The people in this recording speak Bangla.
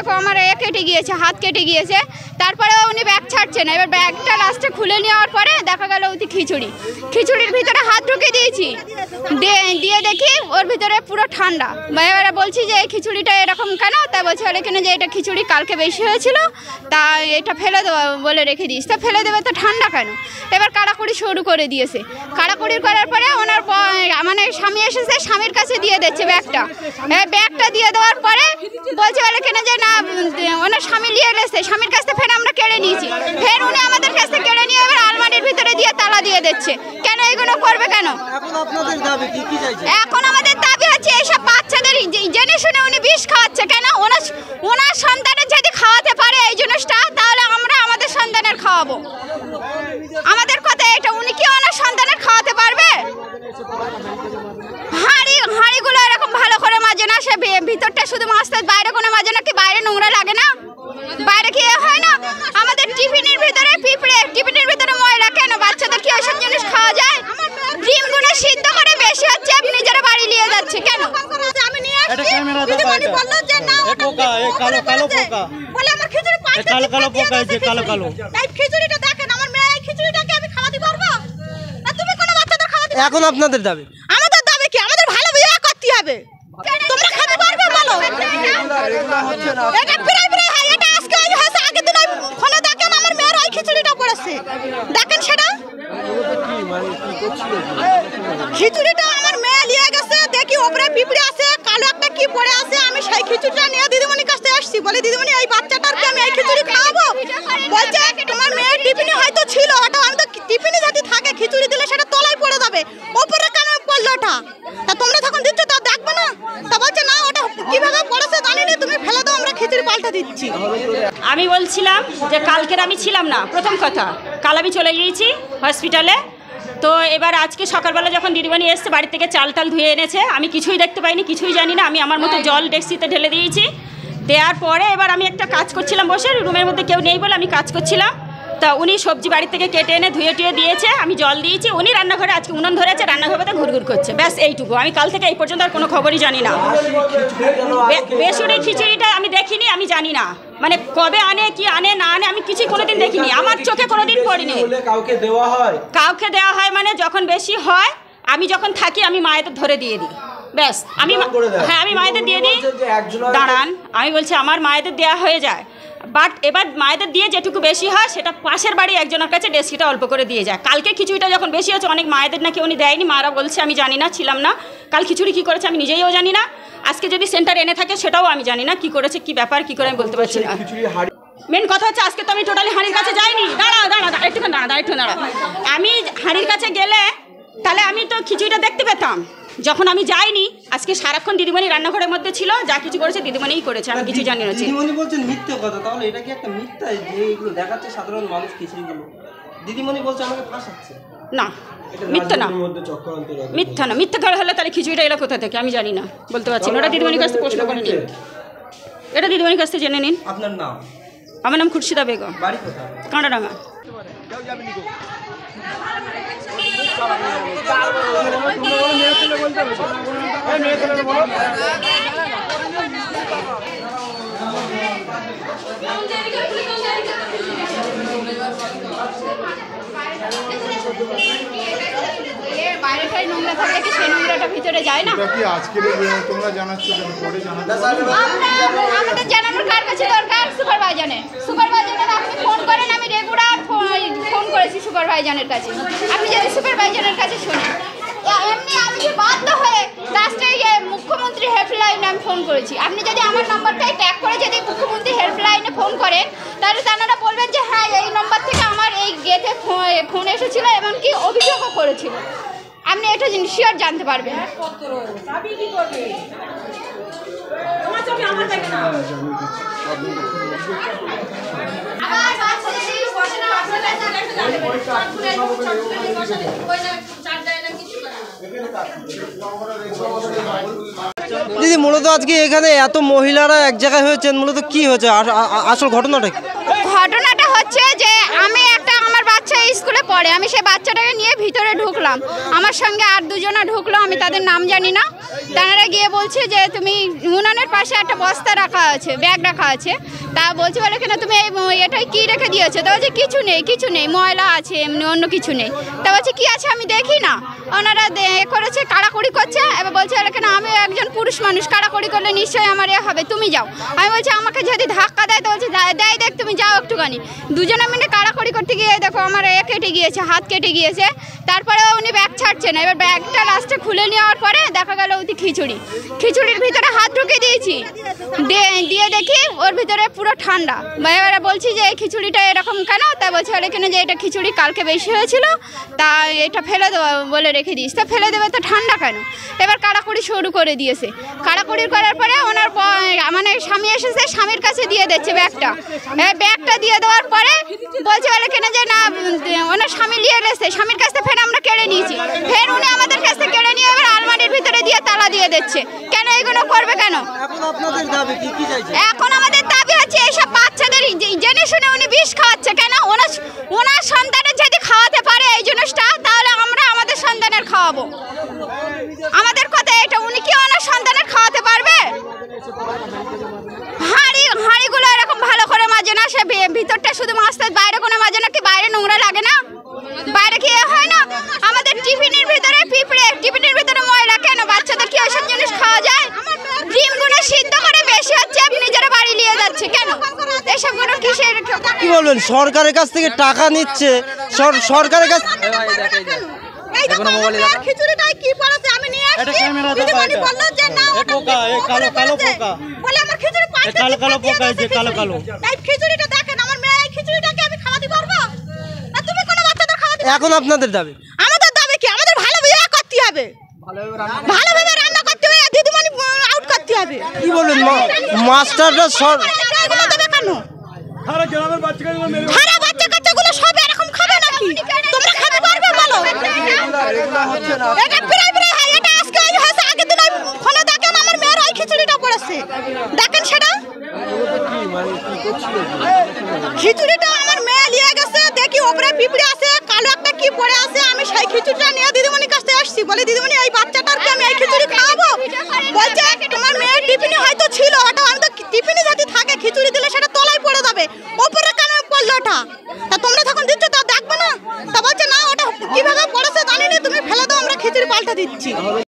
দেখো আমার কেটে গিয়েছে, হাত কেটে গিয়েছে। তারপরে উনি ব্যাগ ছাড়ছে না। এবার ব্যাগটা লাস্টে খুলে নেওয়ার পরে দেখা গেল ওই খিচুড়ির ভিতরে হাত ঢুকে দিয়েছি, দিয়ে দেখি ওর ভিতরে পুরো ঠান্ডা। এবারে বলছি যে এই খিচুড়িটা এরকম কেন? তা বলছে এখানে যে এটা খিচুড়ি কালকে বেশি হয়েছিল, তা এটা ফেলে দেবো বলে রেখে দিস। তা ফেলে দেবে তো ঠান্ডা কেন? এবার কাড়াকুড়ি শুরু করে দিয়েছে। কাড়াকুড়ি করার পরে ওনার মানে স্বামী এসেছে, স্বামীর কাছে দিয়ে দিচ্ছে ব্যাগটা। ব্যাগটা দিয়ে দেওয়ার পরে বলছে বলে কেন যে না ওনার স্বামী নিয়ে এসেছে, স্বামীর কাছ থেকে ফের আমরা কেড়ে নিয়েছি। ফের উনি আমাদের কাছ থেকে কেড়ে নিয়ে এবার আলমারির ভিতরে দিয়ে তালা দিয়ে দিচ্ছে। কেন এগুলো করবে কেন? এখন আমাদের দাবি হচ্ছে এইসব বাচ্চাদের জেনে শুনে উনি বিষ খাওয়াচ্ছে কেন? ওনার সন্তানের যদি খাওয়াতে পারে এই জিনিসটা, তাহলে আমরা আমাদের সন্তানের খাওয়াবো। আমাদের কথা এটা, উনি কি ওনার সন্তানের খাওয়াতে পারবে? হাঁড়িগুলো এরকম ভালো করে মাজে না, সে ভিতরটা শুধু মাজতে, বাইরে কোনো মাজে না। কি বাইরে নোংরা লাগে না? বাইরে কি হয় না? আমাদের টিফিনের ভিতরে পিঁপড়ে, টিফিনের ভিতরে ময়লা কেন? বাচ্চাদের কি ওইসব জিনিস খাওয়া যায়? ডিমগুলো সিদ্ধ করে বেশি হচ্ছে, আপনি নিজেরা বাড়ি নিয়ে যাচ্ছে কেন? আমি নিয়ে আসছি, দিদিমণি বললো যে না ওটা কালো পোকা বলে আমার খিচুড়ি পাল্টে কালো পোকা এই যে কালো এই খিচুড়িটা দেখেন, আমার মেয়ে এই খিচুড়িটাকে আমি খাওয়াতে পারবো না? তুমি কোন বাচ্চাদের খাওয়াতে? এখন আপনাদের দাবি, আমাদের দাবি কি? আমাদের ভালো বিয়ে করতে হবে। তোমরা খেতে পারবে বলো? এটা প্রায় হয়, এটা আজকে হয়েছে, আগের দিন ফোনে দেখেন আমার মেয়ের ওই খিচুড়িটা পড়েছে, দেখেন সেটা খিচুড়িটা আমার মেয়ে নিয়ে গেছে। দেখি ওপরে পিঁপড়ে আছে, কালো একটা কি পড়ে আছে। আমি সেই খিচুড়িটা নিয়ে দিদিমণির কাছে আসছি, বলে দিদিমণি এই বাচ্চাটাকে আমি এই খিচুড়ি খাওয়াবো। বলছে তোমার মেয়ের টিফিনে হয়তো ছিল ওটা, আমি তো টিফিনে যদি থাকে খিচুড়ি দিলে সেটা তলায় পড়ে যাবে, ওপরে কেন পড়লো ওটা? তা তোমরা তখন দিচ্ছ তা দেখবে না? তা বলছে না ওটা কিভাবে পড়েছে জানিনি, তুমি ফেলে দাও, আমরা খিচুড়ি পাল্টে দিচ্ছি। আমি বলছিলাম যে কালকের আমি ছিলাম না, প্রথম কথা কাল আমি চলে গিয়েছি হসপিটালে। তো এবার আজকে সকালবেলা যখন দিদিমণি এসছে বাড়ি থেকে চাল ধুয়ে এনেছে, আমি কিছুই দেখতে পাইনি, কিছুই জানি না। আমি আমার মতো জল ডেক্সিতে ঢেলে দিয়েছি। দেওয়ার পরে এবার আমি একটা কাজ করছিলাম বসে, রুমের মধ্যে কেউ নেই বলে আমি কাজ করছিলাম। তা উনি সবজি বাড়ি থেকে কেটে এনে ধুয়ে টুয়ে দিয়েছে, আমি জল দিয়েছি। উনি রান্নাঘরে আজকে উনুন ধরেছে, রান্নাঘরে ঘুরঘুর করছে, ব্যাস এইটুকু। আমি কাল থেকে এই পর্যন্ত আর কোনো খবরই জানি না। বেসুরি খিচুড়িটা আমি দেখিনি, আমি জানি না মানে কবে আনে কি আনে না আনে, আমি কিছুই কোনোদিন দেখিনি, আমার চোখে কোনোদিন পড়িনি। কাউকে দেওয়া হয় মানে যখন বেশি হয়, আমি যখন থাকি আমি মায়েদের ধরে দিয়ে দিই, ব্যাস। আমি মায়েদের দিয়ে দিই। দাঁড়ান, আমি বলছি আমার মায়েদের দেওয়া হয়ে যায়, বাট এবার মায়েদের দিয়ে যেটুকু বেশি হয় সেটা পাশের বাড়ি একজনের কাছে ডেস্কিটা অল্প করে দিয়ে যায়। কালকে খিচুড়িটা যখন বেশি হচ্ছে, অনেক মায়েদের নাকি উনি দেয়নি, মারা বলছে, আমি জানি না, ছিলাম না কাল। খিচুড়ি কী করেছে আমি নিজেও জানি না। আজকে যদি সেন্টার এনে থাকে সেটাও আমি জানি না, কি করেছে কি ব্যাপার কি করে আমি বলতে পারছি না। মেন কথা হচ্ছে আজকে তো আমি টোটালি হাঁড়ির কাছে যাইনি। দাঁড়া একটু দাঁড়া। আমি হাঁড়ির কাছে গেলে তাহলে আমি তো খিচুড়িটা দেখতে পেতাম। যখন আমি যাইনি, আজকে সারাক্ষণ দিদিমণি রান্নাঘরের মধ্যে ছিল, যা কিছু করেছে দিদিমণিই করেছে, আমি কিছু জানি না। দিদিমণি বলছেন মিথ্যে কথা, তাহলে এটা কি একটা মিথ্যা যে এগুলো দেখাচ্ছে সাধারণ মানুষ খিচুড়িগুলো? দিদিমণি বলছে আমাকে ফাঁসাচ্ছে। না, মিথ্যা না, মিথ্যা করে হলে তাহলে খিচুড়িটা এলো কোথা থেকে আমি জানি না, বলতে পারছি না। ওটা দিদিমণির কাছ থেকে প্রশ্ন করে নিন, এটা দিদিমণির কাছ থেকে জেনে নিন। আপনার নাম? আমার নাম খুরশিদা বেগম, বাড়ি কোথায়? কাঁটাডাঙ্গা। বাইরেটাই নোংরা থাকলে কি সেই নোংরাটা ভিতরে যায় না? তোমরা জানাচ্ছ আমাদের জানানোর কার কাছে দরকার? সুপারভাইজারের আপনি ফোন করেন, আমি রেগুলার ফোন করেছি সুপারভাইজারের কাছে। আপনি যদি সুপারভাইজারের কাছে শোনেন, এমনি আমি যে বাধ্য হয়ে লাস্টে মুখ্যমন্ত্রী হেল্পলাইনে আমি ফোন করেছি। আপনি যদি আমার নম্বরটাই ট্যাগ করে যদি মুখ্যমন্ত্রী হেল্পলাইনে ফোন করেন, তাহলে তারা বলবেন যে হ্যাঁ এই নম্বর থেকে আমার এই গেটে ফোন এসেছিলো, এমনকি অভিযোগও করেছিল। আপনি এটা জিনিস শিওর জানতে পারবেন। দিদি মূলত আজকে এখানে এত মহিলারা এক জায়গায় হয়েছেন, মূলত কি হয়েছে আসল ঘটনাটা? ঘটনাটা হচ্ছে যে আমি আমার বাচ্চা স্কুলে পড়ে, পরে আমি সেই বাচ্চাটাকে নিয়ে ভিতরে ঢুকলাম, আমার সঙ্গে আর দুজনা ঢুকলো, আমি তাদের নাম জানি না। তারা গিয়ে বলছে যে তুমি উনানের পাশে একটা বস্তা রাখা আছে, ব্যাগ রাখা আছে। তা বলছে বলে কিনা তুমি এটাই কি রেখে দিয়েছো? তা বলছে কিছু নেই, ময়লা আছে, এমনি অন্য কিছু নেই। তা বলছে কি আছে আমি দেখি না। ওনারা করেছে, কাড়াকুড়ি করছে। এবার বলছে কেন আমি একজন পুরুষ মানুষ, কাড়াকুড়ি করলে নিশ্চয়ই আমার এ হবে, তুমি যাও। আমি বলছি আমাকে যদি ধাক্কা দেয়, তো বলছে দেয় দেখ তুমি যাও একটুখানি। দুজনে মিলে কাড়াকুড়ি করতে গিয়ে দেখো আমার কেটে গিয়েছে, হাত কেটে গিয়েছে। তারপরে উনি ব্যাগ ছাড়ছে না। এবার ব্যাগটা লাস্টে খুলে নেওয়ার পরে দেখা গেল ওই খিচুড়ির ভিতরে হাত ঢুকে দিয়েছি, দিয়ে দেখি ওর ভিতরে পুরো ঠান্ডা। এবারে বলছি যে এই খিচুড়িটা এরকম কেন? তা বলছে বলে কিনা যে এটা খিচুড়ি কালকে বেশি হয়েছিল, তা এটা ফেলে দেবো বলে রেখে দিস। তা ফেলে দেবে তো ঠান্ডা কেন? এবার কাড়াকুড়ি শুরু করে দিয়েছে। কাড়াকুড়ি করার পরে ওনার মানে স্বামী এসেছে, স্বামীর কাছে দিয়ে দিচ্ছে ব্যাগটা দিয়ে দেওয়ার পরে বলছে বলে কিনা যে না ওনার স্বামী নিয়ে গেছে, স্বামীর কাছ থেকে ফের আমরা কেড়ে নিয়েছি। ফের উনি আমাদের কাছ থেকে কেড়ে নিয়ে এবার আলমারির ভিতরে দিয়ে তালা দিয়ে দিচ্ছে। কেন এগুলো করবে কেন? এখন আমাদের দাবি হচ্ছে এইসব বাচ্চাদের জেনে শুনে উনি বিষ খাওয়াচ্ছে কেন? ওনার সন্তানের যদি খাওয়াতে পারে এই জিনিসটা, তাহলে আমরা আমাদের সন্তানের খাওয়াবো। আমাদের কথা এটা, উনি কি ওনার সন্তানের খাওয়াতে পারবে? হাঁড়িগুলো এরকম ভালো করে মাজে না, সে ভিতরটা শুধু মাজতে, বাইরে কোনো মাজে না। কি বাইরে নোংরা লাগে না? বাইরে কি হয় না? আমাদের টিফিনের ভিতরে পিঁপড়ে, টিফিনের ভিতরে ময়লা কেন? বাচ্চাদের কি ওইসব জিনিস খাওয়া যায়? ডিমগুলো সিদ্ধ করে বেশি হচ্ছে, নিজেরা বাড়ি নিয়ে যাচ্ছে কেন? এসবগুলো কিসের? কি বলবেন? সরকারের কাছ থেকে টাকা নিচ্ছে, সরকারের কাছ খিচুড়িটাই কি পড়াছে আমি নিয়ে আসছি। দিদিমণি বললো যে না পোকা, এই কালো পোকা বলে আমার খিচুড়ি পাঁচটা কালো পোকা, এই যে কালো এই খিচুড়িটা দেখেন, আমার মেয়ে এই খিচুড়িটাকে আমি খাওয়াতে পারবো না? তুমি কোন বাচ্চাদের খাওয়াতে? এখন আপনাদের দাবি? আমাদের দাবি কি? আমাদের ভালোভাবে করতে হবে, ভালোভাবে রান্না করতে হবে, দিদিমণি আউট করতে হবে। কি বলবেন? মাস্টাররা সব এগুলো দেবে কেন? সারা গ্রামের বাচ্চাগুলো সব এরকম খাবে নাকি? তোমরা খেতে পারবে বলো? এটা প্রায় হয়, এটা আজকে হয়েছে, আগের দিন ফোনে দেখেন আমার মেয়ের ওই খিচুড়িটা পড়েছে, দেখেন সেটা খিচুড়িটা আমার মেয়ে নিয়ে গেছে, দেখি ওপরে পিঁপড়ে আছে, কালো একটা কি পড়ে আছে। আমি সেই খিচুড়িটা নিয়ে দিদিমণির কাছে আসছি, বলে দিদিমণি এই বাচ্চাটার কি আমি এই খিচুড়ি